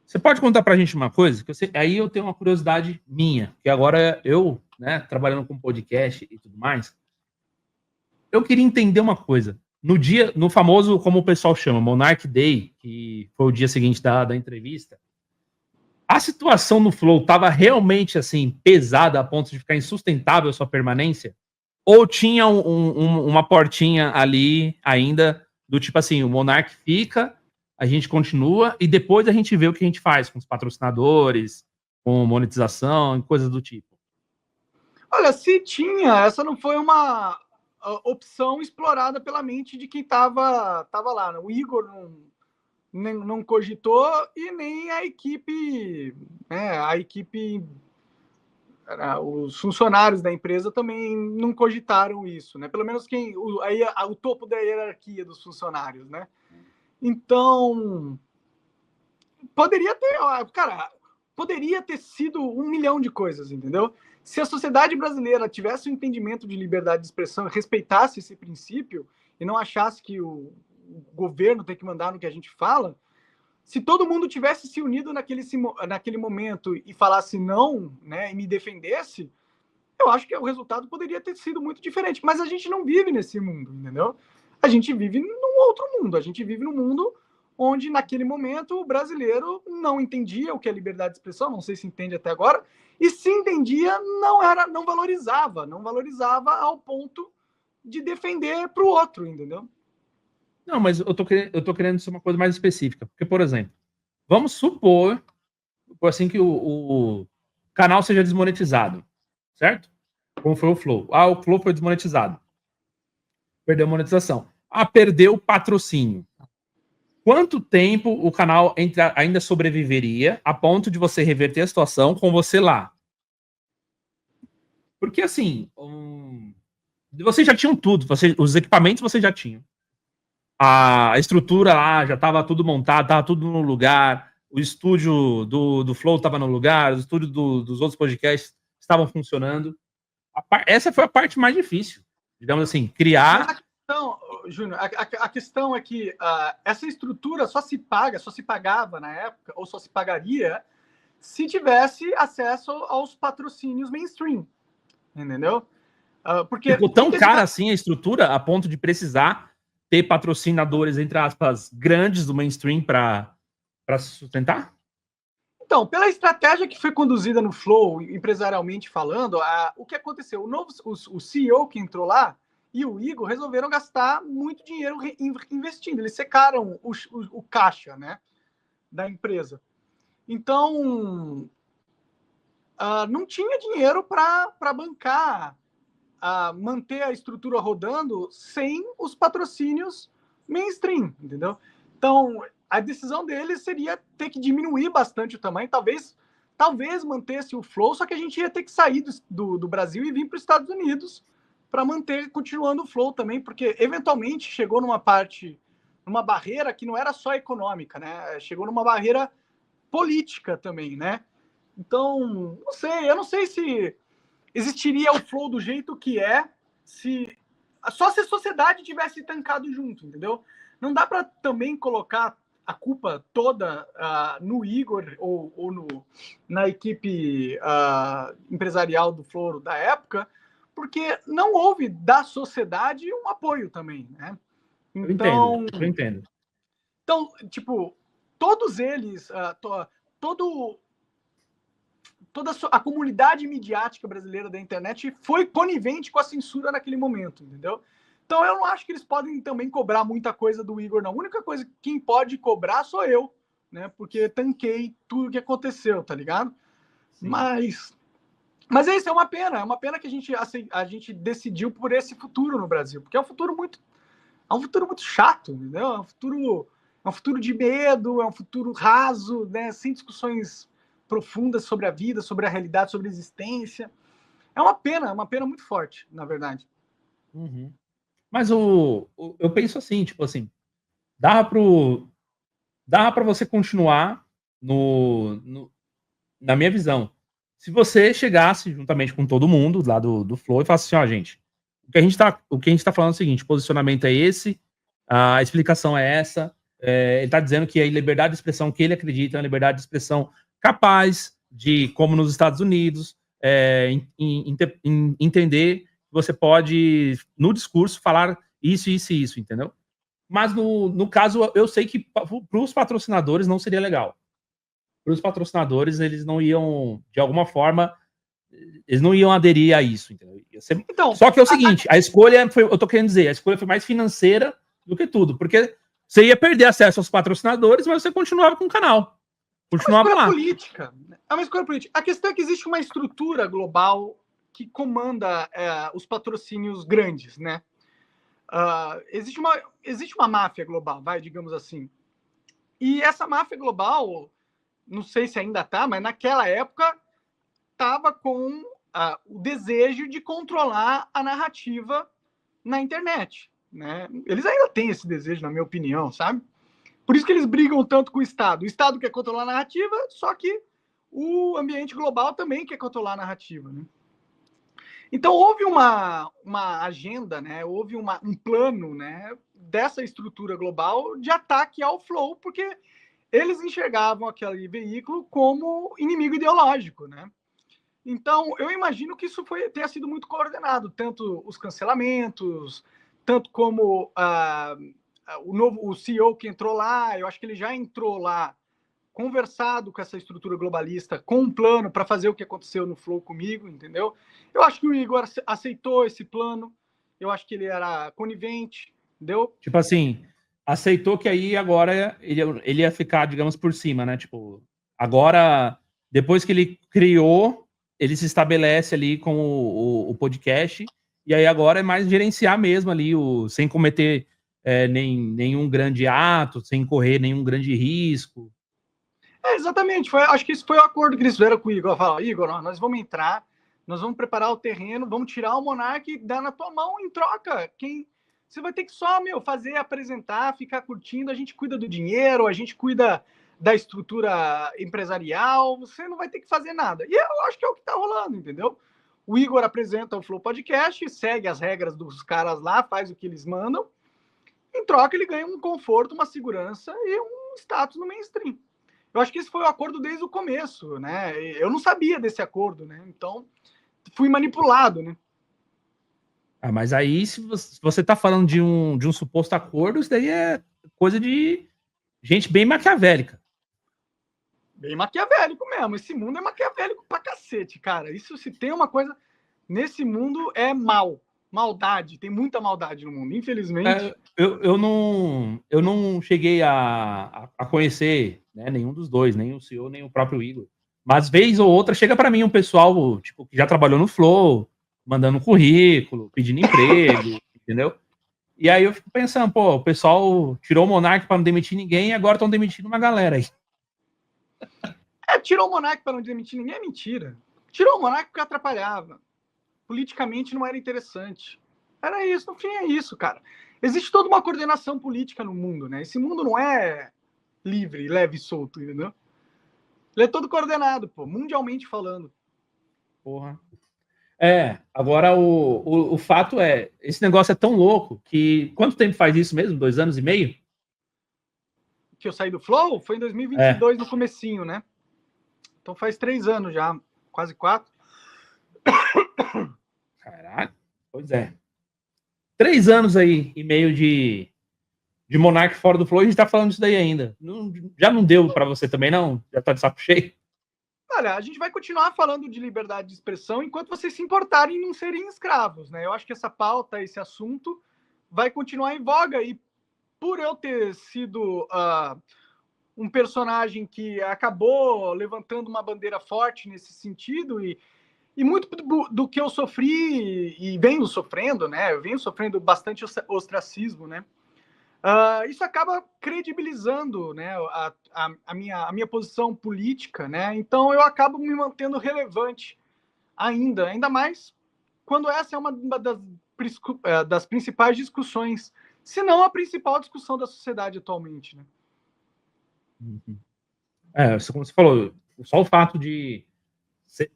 Você pode contar pra gente uma coisa? Aí eu tenho uma curiosidade minha, que agora eu, né, trabalhando com podcast e tudo mais, eu queria entender uma coisa. No famoso, como o pessoal chama, Monarch Day, que foi o dia seguinte da entrevista, a situação no Flow estava realmente assim pesada a ponto de ficar insustentável a sua permanência? Ou tinha uma portinha ali ainda do tipo assim, o Monark fica, a gente continua e depois a gente vê o que a gente faz com os patrocinadores, com monetização e coisas do tipo? Olha, se tinha, essa não foi uma opção explorada pela mente de quem estava lá. Né? O Igor não cogitou e nem a equipe, né, os funcionários da empresa também não cogitaram isso, né? Pelo menos o topo da hierarquia dos funcionários, né? Então, poderia ter sido 1 milhão de coisas, entendeu? Se a sociedade brasileira tivesse um entendimento de liberdade de expressão, respeitasse esse princípio e não achasse que o governo tem que mandar no que a gente fala, se todo mundo tivesse se unido naquele momento e falasse não, né, e me defendesse, eu acho que o resultado poderia ter sido muito diferente. Mas a gente não vive nesse mundo, entendeu? A gente vive num outro mundo. A gente vive num mundo onde, naquele momento, o brasileiro não entendia o que é liberdade de expressão, não sei se entende até agora, e se entendia, não valorizava ao ponto de defender para o outro, entendeu? Não, mas eu tô querendo ser uma coisa mais específica. Porque, por exemplo, vamos supor assim que o canal seja desmonetizado, certo? Como foi o Flow. O Flow foi desmonetizado. Perdeu a monetização. Perdeu o patrocínio. Quanto tempo o canal ainda sobreviveria a ponto de você reverter a situação com você lá? Porque, assim, vocês já tinham tudo. Os equipamentos vocês já tinham. A estrutura lá já estava tudo montado, estava tudo no lugar. O estúdio do Flow estava no lugar. O estúdio dos outros podcasts estavam funcionando. Essa foi a parte mais difícil. Digamos assim, criar... Então, Júnior, a questão é que essa estrutura só se pagava na época, ou só se pagaria, se tivesse acesso aos patrocínios mainstream, entendeu? Porque ficou tão cara assim a estrutura, a ponto de precisar ter patrocinadores, entre aspas, grandes do mainstream para se sustentar? Então, pela estratégia que foi conduzida no Flow, empresarialmente falando, o que aconteceu? O CEO que entrou lá e o Igor resolveram gastar muito dinheiro investindo. Eles secaram o caixa, né, da empresa. Então, não tinha dinheiro para bancar, manter a estrutura rodando sem os patrocínios mainstream, entendeu? Então, a decisão deles seria ter que diminuir bastante o tamanho, talvez mantesse o Flow, só que a gente ia ter que sair do Brasil e vir para os Estados Unidos para manter, continuando o Flow também, porque eventualmente chegou numa barreira que não era só econômica, né? Chegou numa barreira política também, né? Então, eu não sei se existiria o Flow do jeito que é, só se a sociedade tivesse tancado junto, entendeu? Não dá para também colocar a culpa toda no Igor ou na equipe empresarial do Flow da época, porque não houve da sociedade um apoio também, né? Então, eu entendo. Então, tipo, todos eles, toda a comunidade midiática brasileira da internet foi conivente com a censura naquele momento, entendeu? Então eu não acho que eles podem também cobrar muita coisa do Igor, não. A única coisa que quem pode cobrar sou eu, né? Porque tanquei tudo que aconteceu, tá ligado? Sim. Mas é isso, é uma pena que a gente decidiu por esse futuro no Brasil, porque é um futuro muito chato, entendeu? É um futuro de medo, é um futuro raso, né? Sem discussões profundas sobre a vida, sobre a realidade, sobre a existência. É uma pena muito forte, na verdade. Uhum. Mas eu penso assim, tipo assim, dava para você continuar na minha visão. Se você chegasse juntamente com todo mundo lá do Flow e falasse assim, gente, o que a gente tá falando é o seguinte, o posicionamento é esse, a explicação é essa, ele está dizendo que a liberdade de expressão que ele acredita é uma liberdade de expressão capaz de, como nos Estados Unidos, entender que você pode, no discurso, falar isso, isso e isso, entendeu? Mas, no caso, eu sei que para os patrocinadores não seria legal. Para os patrocinadores, eles não iam, de alguma forma, eles não iam aderir a isso, entendeu? Então, só que é o seguinte, a escolha foi, eu tô querendo dizer, a escolha foi mais financeira do que tudo, porque você ia perder acesso aos patrocinadores, mas você continuava com o canal. Continuava lá. Política. É uma escolha política. A questão é que existe uma estrutura global que comanda os patrocínios grandes, né? Existe uma máfia global, digamos assim. E essa máfia global, não sei se ainda está, mas naquela época estava com o desejo de controlar a narrativa na internet, né? Eles ainda têm esse desejo, na minha opinião, sabe? Por isso que eles brigam tanto com o Estado. O Estado quer controlar a narrativa, só que o ambiente global também quer controlar a narrativa, né? Então, houve uma agenda, né? Houve um plano, né, dessa estrutura global de ataque ao Flow, porque eles enxergavam aquele veículo como inimigo ideológico, né? Então, eu imagino que isso tenha sido muito coordenado, tanto os cancelamentos, tanto como o CEO que entrou lá, eu acho que ele já entrou lá, conversado com essa estrutura globalista, com um plano para fazer o que aconteceu no Flow comigo, entendeu? Eu acho que o Igor aceitou esse plano, eu acho que ele era conivente, entendeu? Tipo assim, aceitou que aí agora ele ia ficar, digamos, por cima, né? Tipo, agora, depois que ele criou, ele se estabelece ali com o podcast, e aí agora é mais gerenciar mesmo ali, sem cometer nenhum grande ato, sem correr nenhum grande risco. Exatamente, acho que isso foi o acordo que eles fizeram com o Igor. Falaram, Igor, nós vamos entrar, nós vamos preparar o terreno, vamos tirar o Monark e dar na tua mão em troca. Você vai ter que só, fazer, apresentar, ficar curtindo, a gente cuida do dinheiro, a gente cuida da estrutura empresarial, você não vai ter que fazer nada. E eu acho que é o que tá rolando, entendeu? O Igor apresenta o Flow Podcast, segue as regras dos caras lá, faz o que eles mandam, em troca ele ganha um conforto, uma segurança e um status no mainstream. Eu acho que esse foi o acordo desde o começo, né? Eu não sabia desse acordo, né? Então, fui manipulado, né? Mas aí, se você tá falando de um suposto acordo, isso daí é coisa de gente bem maquiavélica. Bem maquiavélico mesmo. Esse mundo é maquiavélico pra cacete, cara. Isso, se tem uma coisa... Nesse mundo é maldade. Tem muita maldade no mundo, infelizmente. Eu não cheguei a conhecer, né, nenhum dos dois, nem o CEO, nem o próprio Igor. Mas, vez ou outra, chega para mim um pessoal tipo, que já trabalhou no Flow, mandando currículo, pedindo emprego, entendeu? E aí eu fico pensando, pô, o pessoal tirou o Monark para não demitir ninguém e agora estão demitindo uma galera aí. Tirou o Monark para não demitir ninguém é mentira. Tirou o Monark porque atrapalhava. Politicamente não era interessante. Era isso, no fim é isso, cara. Existe toda uma coordenação política no mundo, né? Esse mundo não é livre, leve e solto, entendeu? Ele é todo coordenado, pô, mundialmente falando. Porra. Agora o fato é, esse negócio é tão louco que... Quanto tempo faz isso mesmo? 2 anos e meio? Que eu saí do Flow? Foi em 2022, no comecinho, né? Então faz 3 anos já, quase 4. Caraca, pois é. 3 anos aí e meio de Monark fora do Flow, a gente tá falando isso daí ainda. Já não deu para você também, não? Já tá de saco cheio? Olha, a gente vai continuar falando de liberdade de expressão enquanto vocês se importarem em não serem escravos, né? Eu acho que essa pauta, esse assunto, vai continuar em voga. E por eu ter sido um personagem que acabou levantando uma bandeira forte nesse sentido, e muito do que eu sofri e venho sofrendo, né? Eu venho sofrendo bastante ostracismo, né? Isso acaba credibilizando, né, a minha posição política, né? Então eu acabo me mantendo relevante ainda mais quando essa é uma das principais discussões, se não a principal discussão da sociedade atualmente, né? Uhum. Como você falou, só o fato de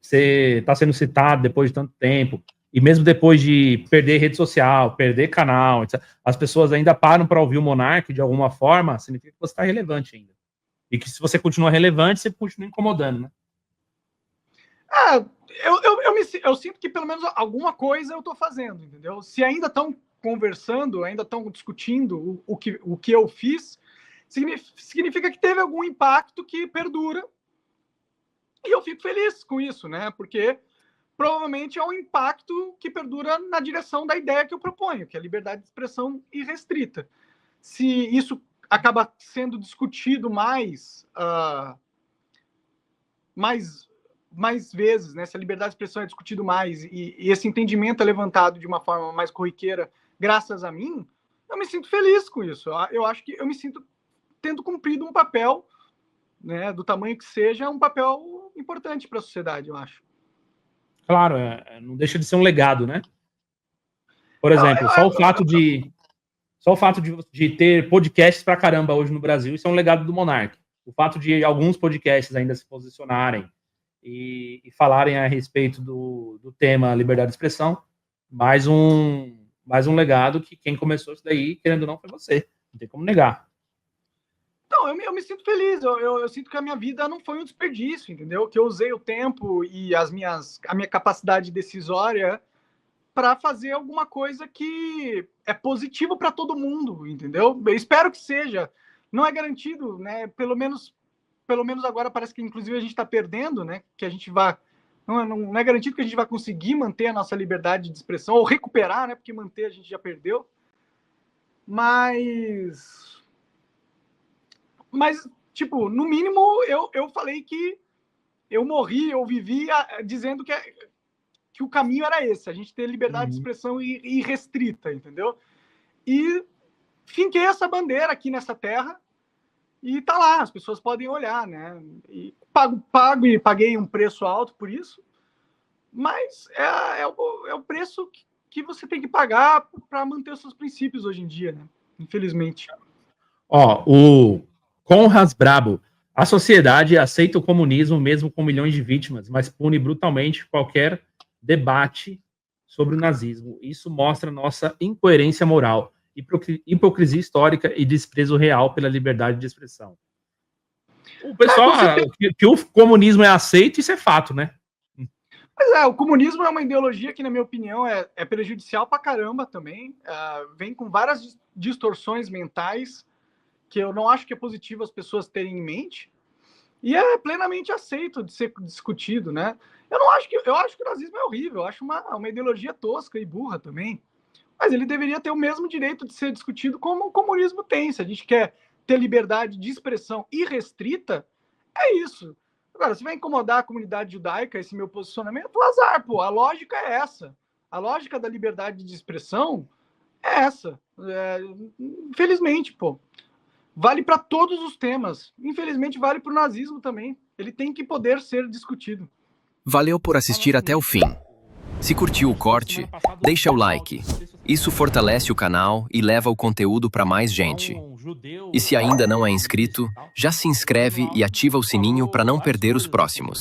você estar sendo citado depois de tanto tempo, e mesmo depois de perder rede social, perder canal, etc., as pessoas ainda param para ouvir o Monark de alguma forma, significa que você está relevante ainda. E que se você continua relevante, você continua incomodando, né? Eu sinto que pelo menos alguma coisa eu estou fazendo, entendeu? Se ainda estão conversando, ainda estão discutindo o que eu fiz, significa que teve algum impacto que perdura. E eu fico feliz com isso, né? Porque provavelmente é um impacto que perdura na direção da ideia que eu proponho, que é a liberdade de expressão irrestrita. Se isso acaba sendo discutido mais vezes, né? Se a liberdade de expressão é discutido mais e esse entendimento é levantado de uma forma mais corriqueira graças a mim, eu me sinto feliz com isso. Eu acho que eu me sinto tendo cumprido um papel, né, do tamanho que seja, um papel importante para a sociedade, eu acho. Claro, não deixa de ser um legado, né? Por exemplo, só o fato de ter podcasts pra caramba hoje no Brasil, isso é um legado do Monark. O fato de alguns podcasts ainda se posicionarem e falarem a respeito do tema liberdade de expressão, mais um legado que quem começou isso daí, querendo ou não, foi você. Não tem como negar. Não, eu me sinto feliz. Eu sinto que a minha vida não foi um desperdício, entendeu? Que eu usei o tempo e a minha capacidade decisória para fazer alguma coisa que é positiva para todo mundo, entendeu? Eu espero que seja. Não é garantido, né? Pelo menos agora parece que inclusive a gente está perdendo, né? Que a gente vai não é garantido que a gente vai conseguir manter a nossa liberdade de expressão ou recuperar, né? Porque manter a gente já perdeu. Mas tipo, no mínimo eu falei que eu morri, eu vivi dizendo que o caminho era esse, a gente ter liberdade de expressão irrestrita, entendeu? E finquei essa bandeira aqui nessa terra e tá lá, as pessoas podem olhar, né? E paguei um preço alto por isso, mas é o preço que você tem que pagar para manter os seus princípios hoje em dia, né? Infelizmente. Ó, o Conras Brabo. A sociedade aceita o comunismo mesmo com milhões de vítimas, mas pune brutalmente qualquer debate sobre o nazismo. Isso mostra nossa incoerência moral, hipocrisia histórica e desprezo real pela liberdade de expressão. O pessoal, que o comunismo é aceito, isso é fato, né? Mas o comunismo é uma ideologia que, na minha opinião, é prejudicial pra caramba também. Vem com várias distorções mentais que eu não acho que é positivo as pessoas terem em mente. E é plenamente aceito de ser discutido, né? Eu acho que o nazismo é horrível, eu acho uma ideologia tosca e burra também. Mas ele deveria ter o mesmo direito de ser discutido como o comunismo tem. Se a gente quer ter liberdade de expressão irrestrita, é isso. Agora, se vai incomodar a comunidade judaica, esse meu posicionamento, azar, pô. A lógica é essa. A lógica da liberdade de expressão é essa. Infelizmente, pô. Vale para todos os temas. Infelizmente, vale para o nazismo também. Ele tem que poder ser discutido. Valeu por assistir até o fim. Se curtiu o corte, deixa o like. Isso fortalece o canal e leva o conteúdo para mais gente. E se ainda não é inscrito, já se inscreve e ativa o sininho para não perder os próximos.